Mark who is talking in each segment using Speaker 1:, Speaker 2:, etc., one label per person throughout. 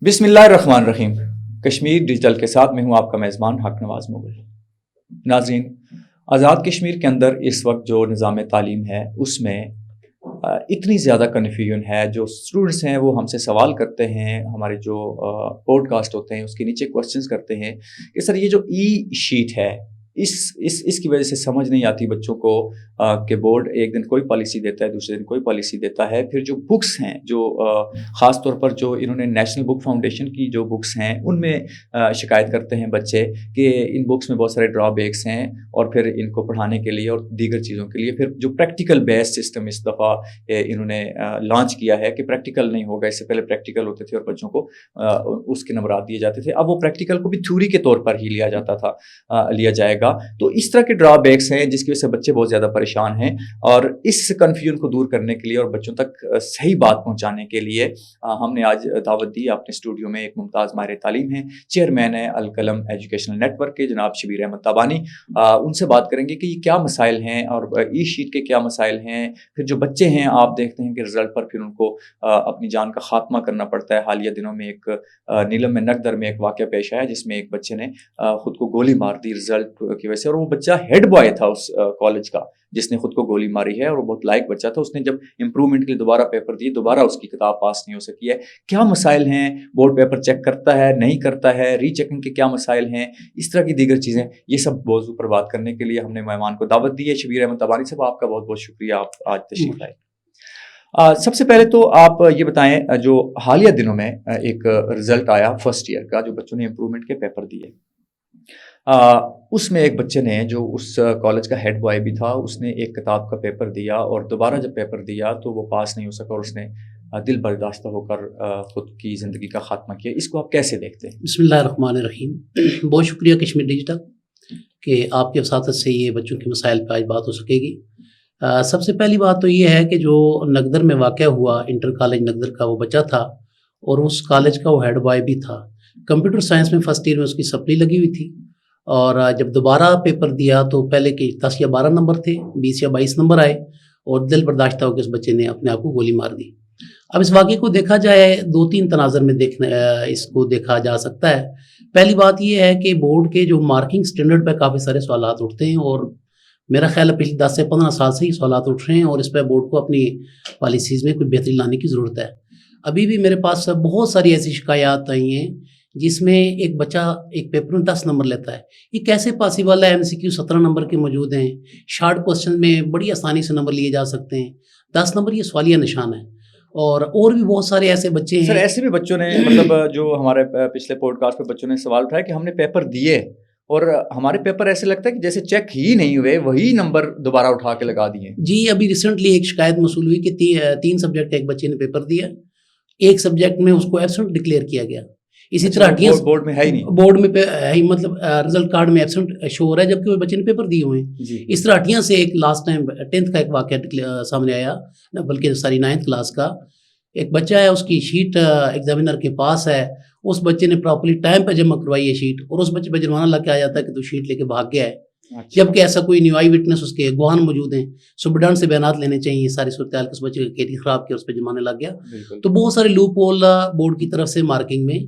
Speaker 1: بسم اللہ الرحمن الرحیم. کشمیر ڈیجیٹل کے ساتھ میں ہوں آپ کا میزبان حق نواز مغل. ناظرین، آزاد کشمیر کے اندر اس وقت جو نظام تعلیم ہے اس میں اتنی زیادہ کنفیوژن ہے. جو اسٹوڈنٹس ہیں وہ ہم سے سوال کرتے ہیں، ہمارے جو پوڈ کاسٹ ہوتے ہیں اس کے نیچے کوشچنس کرتے ہیں کہ سر یہ جو ای شیٹ ہے اس کی وجہ سے سمجھ نہیں آتی بچوں کو کہ بورڈ ایک دن کوئی پالیسی دیتا ہے، دوسرے دن کوئی پالیسی دیتا ہے. پھر جو بکس ہیں، جو خاص طور پر جو انہوں نے نیشنل بک فاؤنڈیشن کی جو بکس ہیں ان میں شکایت کرتے ہیں بچے کہ ان بکس میں بہت سارے ڈرا بیکس ہیں، اور پھر ان کو پڑھانے کے لیے اور دیگر چیزوں کے لیے پھر جو پریکٹیکل بیس سسٹم اس دفعہ انہوں نے لانچ کیا ہے کہ پریکٹیکل نہیں ہوگا. اس سے پہلے پریکٹیکل ہوتے تھے اور بچوں کو اس کے نمبرات دیے جاتے تھے. اب وہ پریکٹیکل کو بھی تھیوری کے طور پر ہی لیا جاتا تھا، لیا جائے گا. تو اس طرح کے ڈرا بیکس ہیں جس کی وجہ سے بچے بہت زیادہ پریشان ہیں، اور اس کنفیوژن کو دور کرنے کے لیے اور بچوں تک صحیح بات پہنچانے کے لیے ہم نے آج دعوت دی. اپنے اسٹوڈیو میں ایک ممتاز ماہر تعلیم ہیں، چیئرمین ہے القلم ایجوکیشنل نیٹ ورک کے، جناب شبیر احمد تابانی. ان سے بات کریں گے کہ یہ کیا مسائل ہیں اور ای شیٹ کے کیا مسائل ہیں. پھر جو بچے ہیں آپ دیکھتے ہیں کہ رزلٹ پر پھر ان کو اپنی جان کا خاتمہ کرنا پڑتا ہے. حالیہ دنوں میں ایک نیلم میں نقدر میں ایک واقعہ پیش آیا جس میں ایک بچے نے خود کو گولی مار دی رزلٹ کی وجہ سے، اور وہ بچہ ہیڈ بوائے تھا اس کالج کا جس نے خود کو گولی ماری ہے، اور وہ بہت لائق بچہ تھا. اس نے جب امپرومنٹ کے لیے دوبارہ پیپر دیے، دوبارہ اس کی کتاب پاس نہیں ہو سکی ہے. کیا مسائل ہیں؟ بورڈ پیپر چیک کرتا ہے نہیں کرتا ہے، ری چیکنگ کے کیا مسائل ہیں، اس طرح کی دیگر چیزیں. یہ سب موضوع پر بات کرنے کے لیے ہم نے مہمان کو دعوت دی ہے. شبیر احمد تابانی صاحب، آپ کا بہت بہت شکریہ، آپ آج تشریف لائے. سب سے پہلے تو آپ یہ بتائیں، جو حالیہ دنوں میں ایک رزلٹ آیا فرسٹ ایئر کا جو بچوں نے امپرومنٹ کے پیپر دیے، اس میں ایک بچے نے جو اس کالج کا ہیڈ بوائے بھی تھا، اس نے ایک کتاب کا پیپر دیا اور دوبارہ جب پیپر دیا تو وہ پاس نہیں ہو سکا، اور اس نے دل برداشتہ ہو کر خود کی زندگی کا خاتمہ کیا. اس کو آپ کیسے دیکھتے ہیں؟
Speaker 2: بسم اللہ الرحمن الرحیم. بہت شکریہ کشمیر ڈیجیٹل کہ آپ کے وساطت سے یہ بچوں کے مسائل پہ آج بات ہو سکے گی. سب سے پہلی بات تو یہ ہے کہ جو نگدر میں واقع ہوا، انٹر کالج نگدر کا وہ بچہ تھا اور اس کالج کا وہ ہیڈ بوائے بھی تھا. کمپیوٹر سائنس میں فرسٹ ایئر میں اس کی سپلی لگی ہوئی تھی، اور جب دوبارہ پیپر دیا تو پہلے کے 10 یا 12 نمبر تھے، 20 یا 22 نمبر آئے، اور دل برداشتہ ہو کے اس بچے نے اپنے آپ کو گولی مار دی. اب اس واقعے کو دیکھا جائے 2-3 تناظر میں اس کو دیکھا جا سکتا ہے. پہلی بات یہ ہے کہ بورڈ کے جو مارکنگ سٹینڈرڈ پہ کافی سارے سوالات اٹھتے ہیں، اور میرا خیال ہے پچھلے 10 سے 15 سال سے ہی سوالات اٹھ رہے ہیں، اور اس پہ بورڈ کو اپنی پالیسیز میں کوئی بہتری لانے کی ضرورت ہے. ابھی بھی میرے پاس بہت ساری ایسی شکایات آئی ہیں جس میں ایک بچہ ایک پیپر میں 10 نمبر لیتا ہے. یہ کیسے پاسبل ہے؟ MCQ 17 نمبر کے موجود ہیں، شارٹ کوسچن میں بڑی آسانی سے نمبر لیے جا سکتے ہیں. 10 نمبر یہ سوالیہ نشان ہے. اور بھی بہت سارے ایسے بچے ہیں.
Speaker 1: سر ایسے بھی بچوں نے مطلب جو ہمارے پچھلے پوڈ کاسٹ پہ بچوں نے سوال اٹھایا کہ ہم نے پیپر دیے اور ہمارے پیپر ایسے لگتا ہے کہ جیسے چیک ہی نہیں ہوئے، وہی نمبر دوبارہ اٹھا کے لگا دیے.
Speaker 2: جی، ابھی ریسنٹلی ایک شکایت موصول ہوئی کہ 3 سبجیکٹ ایک بچے نے پیپر دیا، ایک سبجیکٹ میں اس کو ایبسنٹ ڈکلیئر کیا گیا. اسی طرح
Speaker 1: بورڈ میں ہے ہی نہیں،
Speaker 2: بورڈ میں مطلب رزلٹ کارڈ میں ایبسنٹ شو ہو رہا ہے جبکہ وہ بچے نے پیپر دیے ہوئے ہیں. اس طرح ہٹیاں سے ایک لاسٹ ٹائم 10th کا ایک واقعہ سامنے آیا، بلکہ ساری 9th کلاس کا. ایک بچہ ہے، اس کی شیٹ ایگزامینر کے پاس ہے، اس بچے نے پراپرلی ٹائم پہ جمع کروائی ہے شیٹ، اور اس بچے پہ جرمانہ لگ کے آ جاتا ہے کہ تو شیٹ لے کے بھاگ گیا ہے. جبکہ ایسا کوئی نہیں، آئی وٹنس اس کے گواہان موجود ہیں، سپرڈنٹ سے بیانات لینے چاہیے. ساری صورتحال اس بچے کی کیریئر خراب کیا، اس پہ جرمانے لگ گیا. تو بہت سارے لوپ ہول بورڈ کی طرف سے مارکنگ میں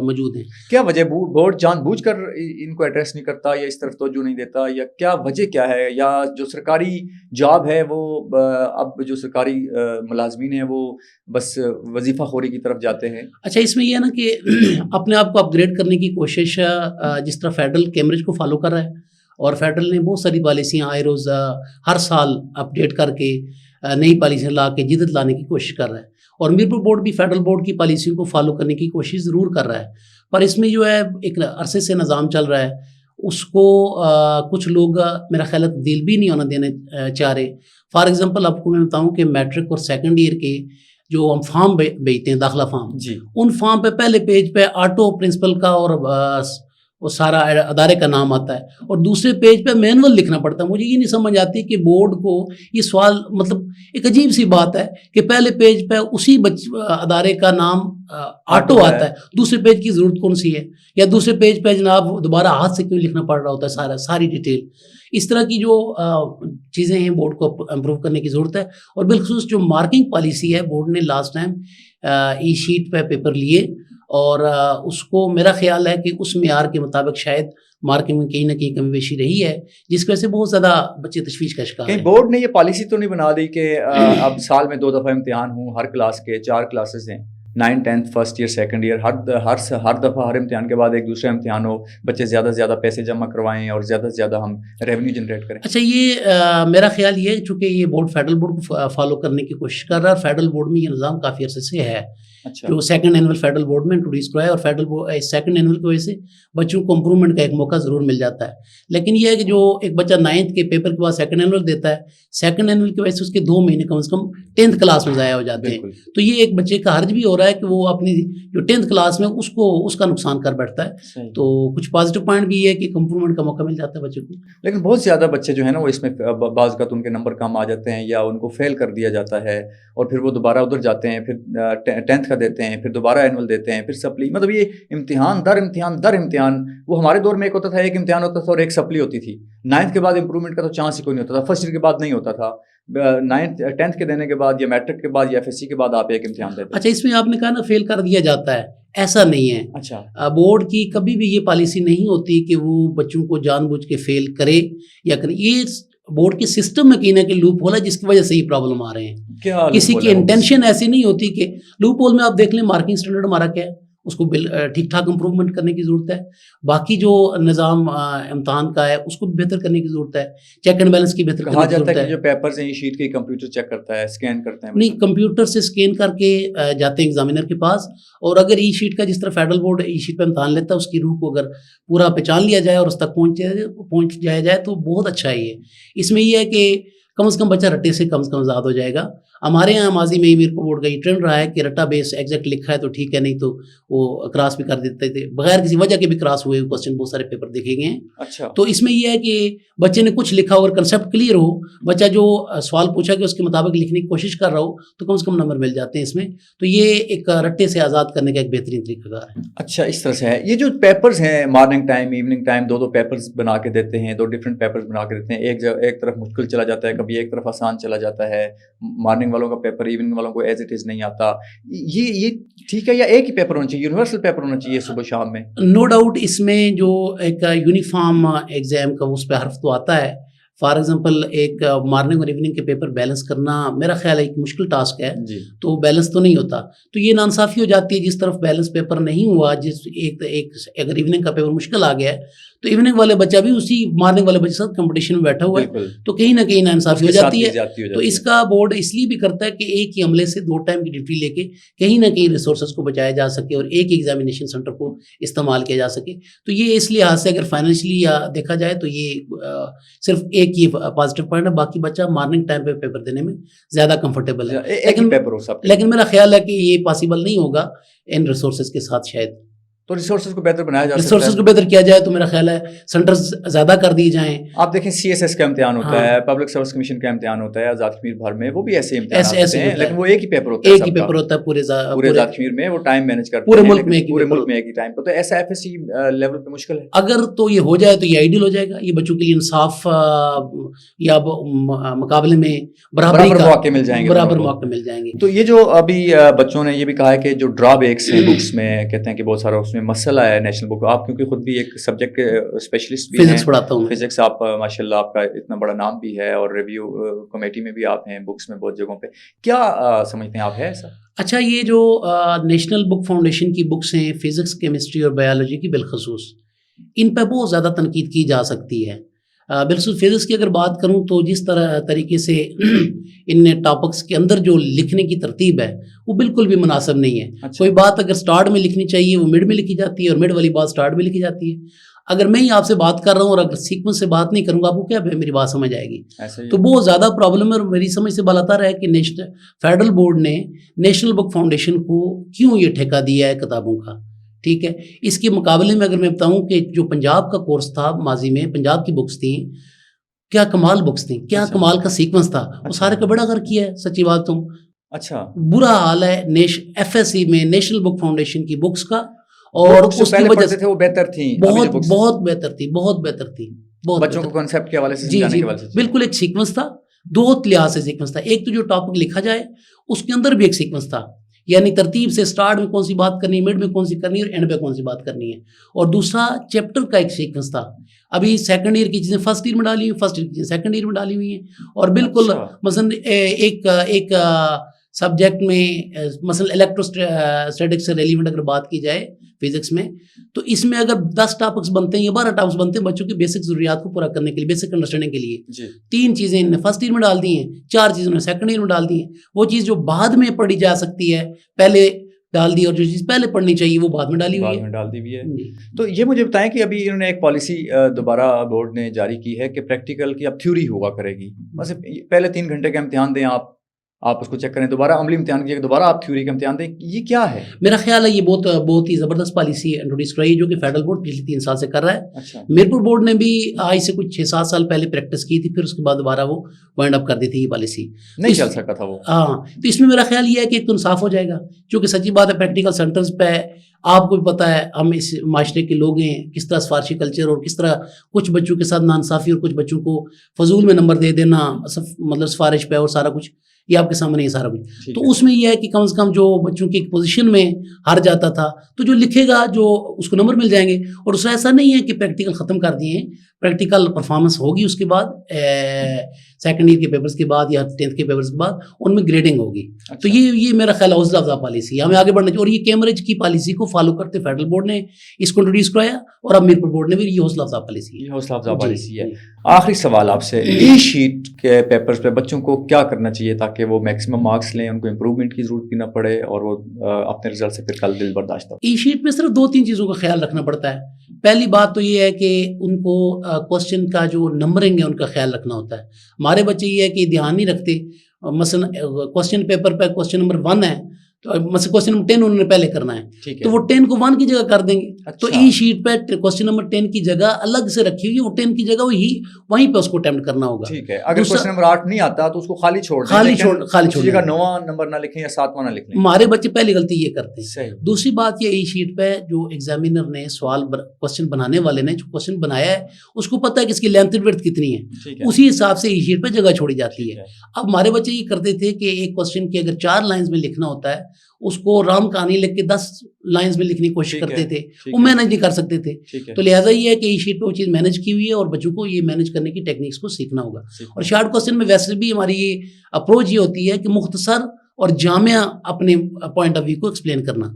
Speaker 2: موجود ہیں.
Speaker 1: کیا وجہ بورڈ جان بوجھ کر ان کو ایڈریس نہیں کرتا یا اس طرف توجہ نہیں دیتا، یا کیا وجہ کیا ہے؟ یا جو سرکاری جاب ہے وہ اب جو سرکاری ملازمین ہیں وہ بس وظیفہ خوری کی طرف جاتے ہیں؟
Speaker 2: اچھا، اس میں یہ ہے نا کہ اپنے آپ کو اپ گریڈ کرنے کی کوشش جس طرح فیڈرل کیمبرج کو فالو کر رہا ہے، اور فیڈرل نے بہت ساری پالیسیاں آئے روز ہر سال اپڈیٹ کر کے نئی پالیسیاں لا کے جدت لانے کی کوشش کر رہا ہے. اور میرپور بورڈ بھی فیڈرل بورڈ کی پالیسیوں کو فالو کرنے کی کوشش ضرور کر رہا ہے. پر اس میں جو ہے ایک عرصے سے نظام چل رہا ہے، اس کو کچھ لوگ میرا خیال ہے تبدیل بھی نہیں ہونا دینے چاہ رہے. فار ایگزامپل آپ کو میں بتاؤں کہ میٹرک اور سیکنڈ ایئر کے جو ہم فارم بھیجتے ہیں، داخلہ فارم، ان فارم پہ پہلے پیج پہ آٹو پرنسپل کا اور وہ سارا ادارے کا نام آتا ہے، اور دوسرے پیج پہ مینول لکھنا پڑتا ہے. مجھے یہ نہیں سمجھ آتی کہ بورڈ کو یہ سوال، مطلب ایک عجیب سی بات ہے کہ پہلے پیج پہ اسی ادارے کا نام آٹو آتا ہے، دوسرے پیج کی ضرورت کون سی ہے؟ یا دوسرے پیج پہ جناب دوبارہ ہاتھ سے کیوں لکھنا پڑ رہا ہوتا ہے ساری ڈیٹیل؟ اس طرح کی جو چیزیں ہیں بورڈ کو امپروو کرنے کی ضرورت ہے. اور بالخصوص جو مارکنگ پالیسی ہے، بورڈ نے لاسٹ ٹائم ای شیٹ پہ پیپر لیے اور اس کو میرا خیال ہے کہ اس معیار کے مطابق شاید مارکنگ میں کہیں نہ کہیں کمی بیشی رہی ہے، جس کی وجہ سے بہت زیادہ بچے تشویش کا شکار ہیں۔
Speaker 1: کہیں بورڈ نے یہ پالیسی تو نہیں بنا دی کہ اب سال میں 2 دفعہ امتحان ہوں، ہر کلاس کے 4 کلاسز ہیں، 9th 10th first year second year, ہر دفعہ ہر امتحان کے بعد ایک دوسرا امتحان ہو، بچے زیادہ سے زیادہ پیسے جمع کروائیں اور زیادہ سے زیادہ ہم ریونیو جنریٹ کریں؟
Speaker 2: اچھا، یہ میرا خیال یہ ہے چونکہ یہ بورڈ فیڈرل بورڈ کو فالو کرنے کی کوشش کر رہا ہے، اور فیڈرل بورڈ میں یہ نظام کافی عرصے سے ہے،
Speaker 1: اچھا،
Speaker 2: جو سیکنڈ اینول فیڈرل بورڈ میں انٹروڈیوس کروایا، اور فیڈرل سیکنڈ اینول کی وجہ سے بچوں کو امپرومنٹ کا ایک موقع ضرور مل جاتا ہے۔ لیکن یہ ہے کہ جو ایک بچہ 9th کے پیپر کے بعد سیکنڈ اینول دیتا ہے، سیکنڈ اینول کی وجہ سے اس کے 2 مہینے کم سے کم 10th کلاس میں ضائع ہو جاتے ہیں، تو یہ ایک بچے کا حرج بھی ہو رہا ہے کہ وہ اپنی جو 10th کلاس میں اس کا نقصان کر بیٹھتا ہے۔ تو کچھ پازیٹیو پوائنٹ بھی یہ ہے کہ امپرومنٹ کا موقع مل جاتا ہے بچے کو،
Speaker 1: لیکن بہت زیادہ بچے جو ہے نا وہ اس میں بعض کا تو ان کے نمبر کم آ جاتے ہیں یا ان کو فیل کر دیا جاتا ہے، اور پھر وہ دوبارہ ادھر جاتے ہیں، پھر 10th کا دیتے ہیں، پھر دوبارہ اینول دیتے ہیں، پھر سپلی، مطلب یہ امتحان در امتحان۔ وہ ہمارے دور میں ایک ہوتا تھا، ایک امتحان ہوتا تھا اور ایک سپلی ہوتی تھی۔ 9th کے بعد امپرومنٹ کا تو چانس ہی کوئی نہیں ہوتا تھا، فرسٹ ایئر کے بعد نہیں ہوتا تھا، 10th کے دینے کے بعد یا میٹرک کے بعد یا FSC کے بعد آپ ایک امتحان دیتے ہیں۔
Speaker 2: اچھا، اس میں آپ نے کہا نا فیل کر دیا جاتا ہے، ایسا نہیں ہے۔
Speaker 1: اچھا،
Speaker 2: بورڈ کی کبھی بھی یہ پالیسی نہیں ہوتی کہ وہ بچوں کو جان بوجھ کے فیل کرے یا کرے، یہ بورڈ کے سسٹم میں کہیں نہ کہیں لوپ ہول ہے جس کی وجہ سے یہ پرابلم آ رہے ہیں۔ کسی کی انٹینشن ایسی نہیں ہوتی کہ لوپ ہول میں آپ دیکھ لیں مارکنگ اسٹینڈرڈ ہمارا کیا ہے، اس کو ٹھیک ٹھاک امپروومنٹ کرنے کی ضرورت ہے، باقی جو نظام امتحان کا ہے اس کو بہتر کرنے کی ضرورت ہے، چیک اینڈ بیلنس کی بہتر کرنے کی ضرورت ہے۔
Speaker 1: کہا جاتا ہے کہ جو پیپرز ہیں یہ شیٹ کے کمپیوٹر چیک کرتا ہے، اسکین کرتے ہیں؟
Speaker 2: نہیں، کمپیوٹر سے اسکین کر کے جاتے ہیں ایگزامینر کے پاس، اور اگر ای شیٹ کا جس طرح فیڈرل بورڈ ای شیٹ پہ امتحان لیتا ہے اس کی روح کو اگر پورا پہچان لیا جائے اور اس تک پہنچ جایا جائے تو بہت اچھا ہے یہ۔ اس میں یہ ہے کہ کم از کم بچہ رٹے سے کم آزاد ہو جائے گا۔ ہمارے یہاں ماضی میں میرے کو بورڈ کا یہ ٹرینڈ رہا ہے کہ رٹا بیس ایگزیکٹ لکھا ہے تو ٹھیک ہے، نہیں تو وہ کراس بھی کر دیتے تھے، بغیر کسی وجہ کے بھی کراس ہوئے کوسچن بہت سارے پیپر دیکھے گئے ہیں۔
Speaker 1: اچھا،
Speaker 2: تو اس میں یہ ہے کہ بچے نے کچھ لکھا اور کنسیپٹ کلیئر ہو، بچہ جو سوال پوچھا کہ اس کے مطابق لکھنے کی کوشش کر رہا ہو تو کم سے کم نمبر مل جاتے ہیں اس میں۔ تو یہ ایک رٹے سے آزاد کرنے کا ایک بہترین طریقہ کار ہے۔
Speaker 1: اچھا، اس طرح سے ہے یہ جو پیپرز ہیں، morning time evening time, 2 papers بنا کے دیتے ہیں، 2 ڈفرینٹ پیپرز بنا کے دیتے ہیں، ایک طرف مشکل چلا جاتا ہے، کبھی ایک طرف آسان چلا جاتا ہے، مارننگ والوں کا پیپر ایوننگ والوں کو ایز اٹ از نہیں آتا، یہ ٹھیک ہے یا ایک ہی پیپر ہونا چاہیے، یونیورسل پیپر ہونا چاہیے صبح شام میں؟
Speaker 2: نو ڈاؤٹ اس میں جو ایک یونیفارم ایگزام کا اس پہ حرف تو آتا ہے، فار ایگزامپل ایک مارننگ اور ایوننگ کے پیپر بیلنس کرنا میرا خیال ہے ایک مشکل ٹاسک ہے، تو بیلنس تو نہیں ہوتا، تو یہ ناانصافی ہو جاتی ہے جس طرف بیلنس پیپر نہیں ہوا، اگر ایوننگ کا پیپر مشکل آ گیا ہے تو ایوننگ والے بچہ بھی اسی مارننگ والے بچے کے ساتھ کمپٹیشن میں بیٹھا ہوا ہے، تو کہیں نہ کہیں ناانصافی ہو جاتی ہے۔ تو اس کا بورڈ اس لیے بھی کرتا ہے کہ ایک ہی عملے سے 2 ٹائم کی ڈیوٹی لے کے کہیں نہ کہیں ریسورسز کو بچایا جا سکے اور ایک ایگزامینیشن سینٹر کو استعمال کیا جا سکے۔ تو یہ اس لحاظ سے اگر فائنینشلی دیکھا جائے تو یہ صرف ایک ہی پازیٹیو پوائنٹ ہے، باقی بچہ مارننگ ٹائم پہ پیپر دینے میں زیادہ کمفرٹیبل ہے، لیکن میرا خیال ہے کہ یہ پاسبل نہیں ہوگا ان ریسورسز کے ساتھ شاید۔
Speaker 1: تو ریسورسز کو بہتر بنایا جا سکتا ہے،
Speaker 2: ریسورسز کو بہتر کیا جائے تو میرا خیال ہے سینٹرز زیادہ کر دیے جائیں۔
Speaker 1: آپ دیکھیں CSS کا امتحان ہوتا ہے، پبلک سروس کمیشن کا امتحان ہوتا ہے آزاد کشمیر بھر میں، وہ بھی ایسے امتحان ہوتے ہیں، لیکن وہ ایک ہی پیپر ہوتا ہے،
Speaker 2: ایک ہی پیپر ہوتا ہے پورے
Speaker 1: آزاد کشمیر میں، وہ ٹائم مینج کرتے ہیں
Speaker 2: پورے ملک میں
Speaker 1: ایک ہی ٹائم پہ، تو ایسا FSC لیول پہ مشکل ہے۔
Speaker 2: اگر تو یہ ہو جائے تو یہ آئیڈیل ہو جائے گا، یہ بچوں کے لیے انصاف یا مقابلے میں برابر
Speaker 1: مواقع مل جائیں
Speaker 2: گے۔
Speaker 1: تو یہ جو ابھی بچوں نے یہ بھی کہا ہے کہ جو ڈرا بیکس ہیں بکس میں، کہتے ہیں کہ بہت سارا اس میں مسئلہ ہے نیشنل بک، آپ کیونکہ خود بھی ایک سبجیکٹ کے اسپیشلسٹ بھی ہیں،
Speaker 2: فزکس پڑھاتا ہوں،
Speaker 1: فزکس آپ ماشاء اللہ آپ کا اتنا بڑا نام بھی ہے اور ریویو کمیٹی میں بھی آپ ہیں بکس میں بہت جگہوں پہ، کیا سمجھتے ہیں آپ ہے ایسا؟
Speaker 2: اچھا، یہ جو نیشنل بک فاؤنڈیشن کی بکس ہیں فزکس، کیمسٹری اور بایولوجی کی بالخصوص، ان پہ بہت زیادہ تنقید کی جا سکتی ہے۔ بالخصوص فزکس کی اگر بات کروں تو جس طریقے سے ان ٹاپکس کے اندر جو لکھنے کی ترتیب ہے وہ بالکل بھی مناسب نہیں ہے۔ کوئی بات اگر سٹارٹ میں لکھنی چاہیے وہ مڈ میں لکھی جاتی ہے، اور مڈ والی بات سٹارٹ میں لکھی جاتی ہے۔ اگر میں ہی آپ سے بات کر رہا ہوں اور اگر سیکوینس سے بات نہیں کروں گا آپ کو کیا میری بات سمجھ آئے گی؟ تو بہت زیادہ پرابلم ہے، اور میری سمجھ سے بالاتر ہے کہ فیڈرل بورڈ نے نیشنل بک فاؤنڈیشن کو کیوں یہ ٹھیکہ دیا ہے کتابوں کا، ٹھیک ہے۔ اس کے مقابلے میں اگر میں بتاؤں کہ جو پنجاب کا کورس تھا ماضی میں، پنجاب کی بکس تھیں، کیا کمال بکس تھیں، کیا کمال کا سیکوینس تھا، وہ سارے کا بڑا غرق کیا ہے، سچی بات تو
Speaker 1: اچھا
Speaker 2: برا حال ہے FSC میں نیشنل بک فاؤنڈیشن کی بکس کا، اور اس کی وجہ سے
Speaker 1: وہ بہتر تھیں،
Speaker 2: بہت بہتر تھی
Speaker 1: بچوں کو کانسیپٹ کے حوالے سے سمجھانے کے حوالے سے،
Speaker 2: بالکل ایک سیکوینس تھا، 2 لحاظ سے سیکوینس تھا، ایک تو جو ٹاپک لکھا جائے اس کے اندر بھی ایک سیکوینس تھا، یعنی ترتیب سے اسٹارٹ میں کون سی بات کرنی ہے، مڈ میں کون سی کرنی ہے اور اینڈ پہ کون سی بات کرنی ہے. اور دوسرا چیپٹر کا ایک سیکوینس تھا. ابھی سیکنڈ ایئر کی چیزیں فرسٹ ایئر میں ڈالی ہوئی، فرسٹ ایئر کی چیزیں سیکنڈ ایئر میں ڈالی ہوئی ہیں. اور بالکل مثلاً ایک سبجیکٹ میں مثلاً الیکٹروسٹیٹکس سے ریلیونٹ اگر بات کی جائے فزکس میں، تو اس میں اگر 10 ٹاپکس بنتے ہیں یا 12 ٹاپکس بنتے ہیں بچوں کی بیسک ضروریات کو پورا کرنے کے لیے، بیسک انڈرسٹینڈنگ کے لیے. 3 چیزیں انہوں نے فرسٹ ایئر میں ڈال دی ہیں، 4 چیزیں انہوں نے سیکنڈ ایئر میں ڈال دی ہیں. وہ چیز جو بعد میں پڑھی جا سکتی ہے پہلے ڈال دی، اور جو چیز پہلے پڑھنی چاہیے وہ بعد میں ڈالی ہوئی ہے،
Speaker 1: ڈال دی ہوئی ہے. تو یہ مجھے بتائیں کہ ابھی انہوں نے ایک پالیسی دوبارہ بورڈ نے جاری کی ہے کہ پریکٹیکل کی اب تھیوری ہوا کرے گی. مثلا پہلے 3 گھنٹے کا امتحان دیں آپ اس کو چیک کریں، دوبارہ عملی امتحان کیے، دوبارہ آپ تھیوری کا امتحان دیں. یہ کیا ہے؟
Speaker 2: میرا خیال ہے یہ بہت ہی زبردست پالیسی انٹروڈیوس کرائی جو کہ فیڈرل بورڈ پچھلے 3 سال سے کر رہا ہے.
Speaker 1: اچھا.
Speaker 2: میرپور بورڈ نے بھی آج سے کچھ 6-7 سال پہلے پریکٹس کی تھی، پھر اس کے بعد دوبارہ وہ وائنڈ اپ کر دی تھی یہ پالیسی.
Speaker 1: نہیں چل سکا تھا وہ.
Speaker 2: ہاں، تو اس میں میرا خیال یہ ہے کہ ایک تو انصاف ہو جائے گا، کیونکہ سچی بات ہے پریکٹیکل سینٹرز پہ آپ کو بھی پتہ ہے ہم اس معاشرے کے لوگ ہیں، کس طرح سفارشی کلچر اور کس طرح کچھ بچوں کے ساتھ ناانصافی اور کچھ بچوں کو فضول میں نمبر دے دینا مطلب سفارش پہ، اور سارا کچھ یہ آپ کے سامنے ہے سارا کچھ. تو اس میں یہ ہے کہ کم از کم جو بچوں کی ایک پوزیشن میں ہار جاتا تھا تو جو لکھے گا جو اس کو نمبر مل جائیں گے. اور اس میں ایسا نہیں ہے کہ پریکٹیکل ختم کر دیے ہیں، پریکٹیکل پرفارمنس ہوگی اس کے بعد سیکنڈ ایئر کے پیپرز کے بعد یا 10th کے پیپرز کے بعد ان میں گریڈنگ ہوگی. تو یہ میرا خیال حوصلہ افزا پالیسی ہے، ہمیں آگے بڑھنا چاہیے. اور یہ کیمبرج کی پالیسی کو فالو کرتے فیڈرل بورڈ نے اس کو انٹروڈیوس کرایا، اور اب میرپور بورڈ نے بھی یہ حوصلہ افزا پالیسی ہے.
Speaker 1: یہ حوصلہ افزا پالیسی ہے. آخری سوال آپ سے، ای شیٹ کے پیپرز پہ بچوں کو کیا کرنا چاہیے تاکہ وہ میکسیمم مارکس لیں، ان کو امپروومنٹ کی ضرورت بھی نہ پڑے اور وہ اپنے رزلٹ سے پھر کل دل برداشت ہو؟
Speaker 2: ای شیٹ میں صرف 2-3 چیزوں کا خیال رکھنا پڑتا ہے. پہلی بات تو یہ ہے کہ ان کو کوسچن کا جو نمبرنگ ہے ان کا خیال رکھنا ہوتا ہے. ہمارے بچے یہ ہے کہ دھیان نہیں رکھتے، مثلا کوسچن پیپر پہ کوسچن نمبر 1 ہے تو مثلا کوسچن نمبر 10 انہوں نے پہلے کرنا ہے تو وہ 10 کو 1 کی جگہ کر دیں گے. تو ای شیٹ پہ کوسچن نمبر 10 کی جگہ الگ سے رکھی ہوئی ہے، وہ 10 کی جگہ وہیں پہ اس کو اٹیمپٹ کرنا ہوگا.
Speaker 1: ٹھیک ہے. اگر کوسچن نمبر 8 نہیں آتا تو اس کو خالی چھوڑ دیں، خالی چھوڑ جگہ 9واں نمبر نہ لکھیں یا 7واں نہ لکھیں.
Speaker 2: ہمارے بچے پہلی غلطی یہ کرتے ہیں. دوسری بات یہ ای شیٹ پہ جو ایگزامینر نے سوال کوسچن بنانے والے نے جو کوسچن بنایا ہے اس کو پتہ ہے کہ اس کی لینتھ ویڈتھ کتنی ہے، اسی حساب سے ای شیٹ پہ جگہ چھوڑی جاتی ہے. اب ہمارے بچے یہ کرتے تھے کہ ایک کوسچن کی اگر 4 لائنز میں لکھنا ہوتا ہے اس کو رام کہانی لکھ کے 10 لائنز میں لکھنے کی کوشش کرتے تھے، وہ مینج نہیں کر سکتے تھے. تو لہٰذا یہ ہے کہ ای شیٹ پہ وہ چیز مینج کی ہوئی ہے اور بچوں کو یہ مینج کرنے کی ٹیکنیکس کو سیکھنا ہوگا. اور شارٹ کوسچن میں ویسے بھی ہماری یہ اپروچ یہ ہوتی ہے کہ مختصر اور جامع اپنے پوائنٹ آف ویو کو ایکسپلین کرنا،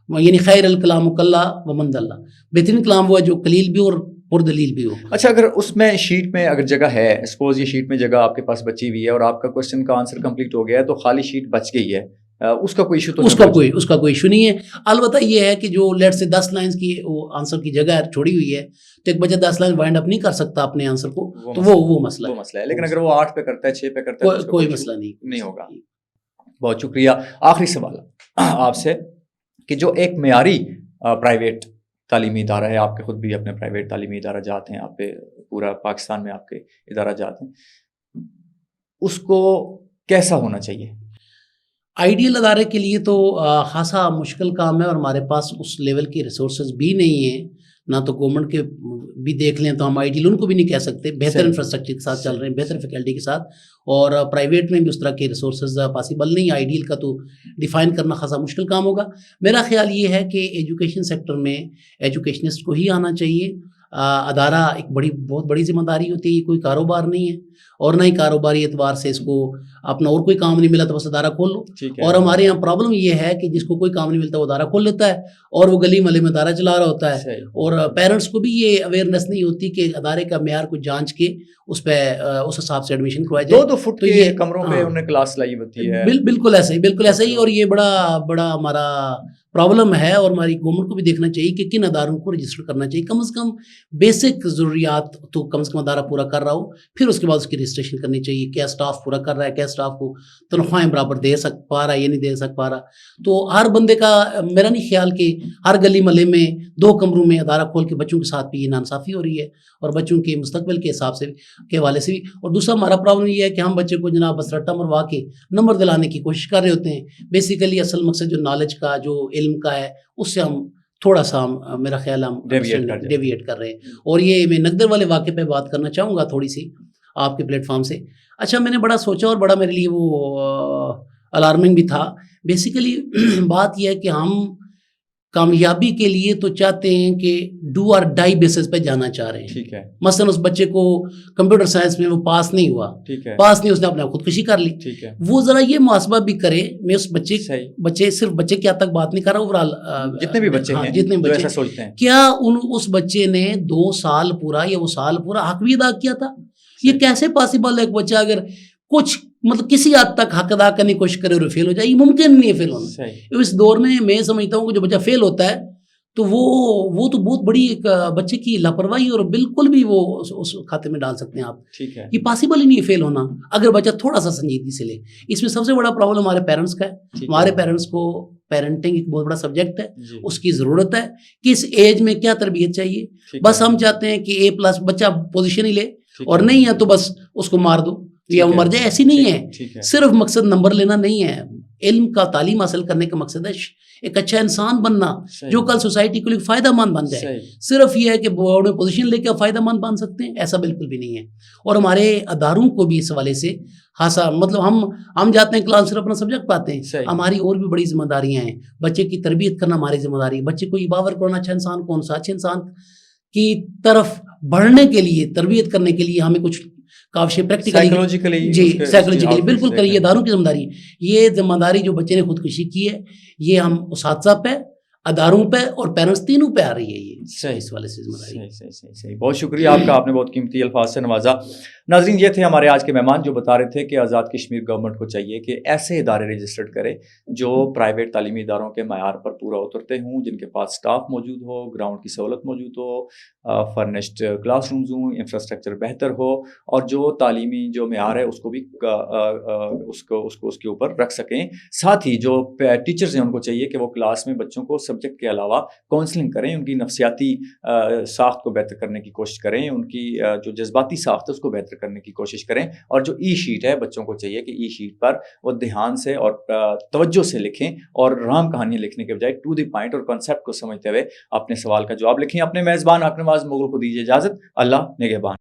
Speaker 2: یعنی خیر الکلام کلا ومن دلہ، بہترین کلام وہ ہے جو قلیل بھی اور پردلیل بھی ہو.
Speaker 1: اچھا، اگر اس میں شیٹ میں اگر جگہ ہے، سپوز یہ شیٹ میں جگہ آپ کے پاس بچی ہوئی ہے اور آپ کا کوسچن کا آنسر کمپلیٹ ہو گیا ہے تو خالی شیٹ بچ گئی ہے، اس کا کوئی ایشو تو
Speaker 2: اس کا کوئی ایشو نہیں ہے. البتہ یہ ہے کہ جو لیٹ سے 10 لائنز کی وہ آنسر کی جگہ چھوڑی ہوئی ہے تو ایک بچہ 10 لائن وائنڈ اپ نہیں کر سکتا اپنے آنسر کو، تو وہ مسئلہ ہے.
Speaker 1: لیکن اگر وہ 8 پہ کرتا ہے 6 پہ کرتا ہے
Speaker 2: کوئی مسئلہ نہیں
Speaker 1: ہوگا. بہت شکریہ. آخری سوال آپ سے کہ جو ایک معیاری پرائیویٹ تعلیمی ادارہ ہے، آپ کے خود بھی اپنے پرائیویٹ تعلیمی ادارہ جاتے ہیں، آپ پہ پورا پاکستان میں آپ کے ادارہ جاتے ہیں، اس کو کیسا ہونا چاہیے؟
Speaker 2: آئیڈیل ادارے کے لیے تو خاصا مشکل کام ہے اور ہمارے پاس اس لیول کی ریسورسز بھی نہیں ہیں، نہ تو گورنمنٹ کے بھی دیکھ لیں تو ہم آئیڈیل ان کو بھی نہیں کہہ سکتے. بہتر انفراسٹرکچر کے ساتھ چل رہے ہیں، بہتر فیکلٹی کے ساتھ، اور پرائیویٹ میں بھی اس طرح کے ریسورسز پاسبل نہیں. آئیڈیل کا تو ڈیفائن کرنا خاصا مشکل کام ہوگا. میرا خیال یہ ہے کہ ایجوکیشن سیکٹر میں ایجوکیشنسٹ کو ہی آنا چاہیے. ادارہ ایک بہت بڑی ذمہ داری ہوتی ہے، یہ کوئی کاروبار نہیں ہے اور نہ ہی کاروباری اعتبار سے اس کو اپنا اور کوئی کام نہیں ملا تو بس ادارہ کھول لو. اور ہمارے یہاں پرابلم یہ ہے کہ جس کو کوئی کام نہیں ملتا وہ ادارہ کھول لیتا ہے اور وہ گلی محلے میں ادارہ چلا رہا ہوتا ہے. اور پیرنٹس کو بھی یہ اویئرنیس نہیں ہوتی کہ ادارے کا معیار کو جانچ کے اس پہ اس حساب سے ایڈمیشن کروایا جائے.
Speaker 1: 2 فٹ کے کمروں پہ انہیں کلاس لائی ہوتی ہے.
Speaker 2: بالکل ایسے ہی. اور یہ بڑا ہمارا پرابلم ہے اور ہماری گورنمنٹ کو بھی دیکھنا چاہیے کہ کن اداروں کو رجسٹر کرنا چاہیے. کم از کم بیسک ضروریات تو کم از کم ادارہ پورا کر رہا ہو، پھر اس کے بعد اس کی رجسٹریشن کرنی چاہیے. کیا اسٹاف پورا کر رہا ہے، کیا اسٹاف کو تنخواہیں برابر دے پا رہا ہے یا نہیں دے پا رہا. تو ہر بندے کا میرا نہیں خیال کہ ہر گلی محلے میں 2 کمروں میں ادارہ کھول کے بچوں کے ساتھ بھی یہ ناانصافی ہو رہی ہے اور بچوں کے مستقبل کے حساب سے کے حوالے سے بھی. اور دوسرا ہمارا پرابلم یہ ہے کہ ہم بچے کو جناب بس رٹا مروا کے نمبر دلانے کی کوشش کر رہے ہوتے ہیں. بیسیکلی اصل مقصد جو نالج کا، جو علم کا ہے، اس سے ہم تھوڑا سا میرا خیال ہم ڈیویٹ کر رہے ہیں. اور یہ میں نگدر والے واقعے پہ بات کرنا چاہوں گا تھوڑی سی آپ کے پلیٹ فارم سے. اچھا، میں نے بڑا سوچا اور بڑا میرے لیے وہ الارمنگ بھی تھا. بیسیکلی بات یہ ہے کہ ہم کامیابی کے لیے تو چاہتے ہیں کہ ڈو اور ڈائی بیسس پہ جانا چاہ رہے ہیں.
Speaker 1: ٹھیک ہے.
Speaker 2: مثلا اس بچے کو کمپیوٹر سائنس میں وہ پاس نہیں ہوا,
Speaker 1: ٹھیک ہے,
Speaker 2: پاس نہیں, اس نے اپنے خودکشی کر لی.
Speaker 1: ٹھیک ہے.
Speaker 2: وہ ذرا یہ محاسبہ بھی کرے. میں اس بچے صرف بچے کی حد تک بات نہیں کر رہا, اوورآل
Speaker 1: جتنے بھی بچے ہیں
Speaker 2: جتنے
Speaker 1: جو
Speaker 2: بچے
Speaker 1: ایسا سوچتے ہیں,
Speaker 2: کیا اس بچے نے 2 سال پورا یا وہ سال پورا حق بھی ادا کیا تھا؟ یہ کیسے پاسبل ہے؟ ایک بچہ اگر کچھ مطلب کسی حد تک حق ادا کرنے کی کوشش کرے اور فیل ہو جائے, یہ ممکن نہیں ہے فیل ہونا. اس دور میں سمجھتا ہوں کہ جو بچہ فیل ہوتا ہے تو وہ تو بہت بڑی ایک بچے کی لاپرواہی, اور بالکل بھی وہ اس کھاتے میں ڈال سکتے ہیں آپ.
Speaker 1: ٹھیک ہے.
Speaker 2: یہ پاسبل ہی نہیں ہے فیل ہونا اگر بچہ تھوڑا سا سنجیدگی سے لے. اس میں سب سے بڑا پرابلم ہمارے پیرنٹس کا ہے. ہمارے پیرنٹس کو پیرنٹنگ ایک بہت بڑا سبجیکٹ ہے, اس کی ضرورت ہے کہ اس ایج میں کیا تربیت چاہیے. بس ہم چاہتے ہیں کہ A+ بچہ پوزیشن ہی لے, اور نہیں ہے تو بس اس کو مار دو یا وہ مر جائے. ایسی نہیں ہے. صرف مقصد نمبر لینا نہیں ہے. علم کا تعلیم حاصل کرنے کا مقصد ہے ایک اچھا انسان بننا جو کل سوسائٹی کو ایک فائدہ مند بن جائے. صرف یہ ہے کہ بورڈ میں پوزیشن لے کے فائدہ مند بن سکتے ہیں, ایسا بالکل بھی نہیں ہے. اور ہمارے اداروں کو بھی اس حوالے سے خاصا مطلب ہم جاتے ہیں کلاس صرف اپنا سبجیکٹ پاتے ہیں, ہماری اور بھی بڑی ذمہ داریاں ہیں. بچے کی تربیت کرنا ہماری ذمہ داری ہے. بچے کو یہ باور کرنا اچھا انسان کون سا, اچھے انسان کی طرف بڑھنے کے لیے تربیت کرنے کے لیے ہمیں کچھ کافی پریکٹیکلی سائیکولوجیکلی بالکل کریے. اداروں کی ذمہ داری. یہ ذمہ داری جو بچے نے خودکشی کی ہے یہ ہم اساتذہ پہ, اداروں پہ اور پیرنٹس تینوں پہ آ رہی ہے. یہ اس والے سے ذمہ داری.
Speaker 1: صحیح. بہت شکریہ آپ کا, آپ نے بہت قیمتی الفاظ سے نوازا. ناظرین, یہ تھے ہمارے آج کے مہمان جو بتا رہے تھے کہ آزاد کشمیر گورنمنٹ کو چاہیے کہ ایسے ادارے رجسٹرڈ کرے جو پرائیویٹ تعلیمی اداروں کے معیار پر پورا اترتے ہوں, جن کے پاس سٹاف موجود ہو, گراؤنڈ کی سہولت موجود ہو, فرنشڈ کلاس رومز ہوں, انفراسٹرکچر بہتر ہو, اور جو تعلیمی جو معیار ہے اس کو بھی اس کے اوپر رکھ سکیں. ساتھ ہی جو ٹیچرز ہیں ان کو چاہیے کہ وہ کلاس میں بچوں کو سبجیکٹ کے علاوہ کاؤنسلنگ کریں, ان کی نفسیاتی ساخت کو بہتر کرنے کی کوشش کریں, ان کی جو جذباتی ساخت ہے اس کو بہتر کرنے کی کوشش کریں. اور جو ای شیٹ ہے بچوں کو چاہیے کہ ای شیٹ پر وہ دھیان سے اور توجہ سے لکھیں, اور رام کہانیاں لکھنے کے بجائے ٹو دی پوائنٹ اور کنسیپٹ کو سمجھتے ہوئے اپنے سوال کا جواب لکھیں. اپنے میزبان حق نواز مغل کو دیجیے اجازت. اللہ نگہبان.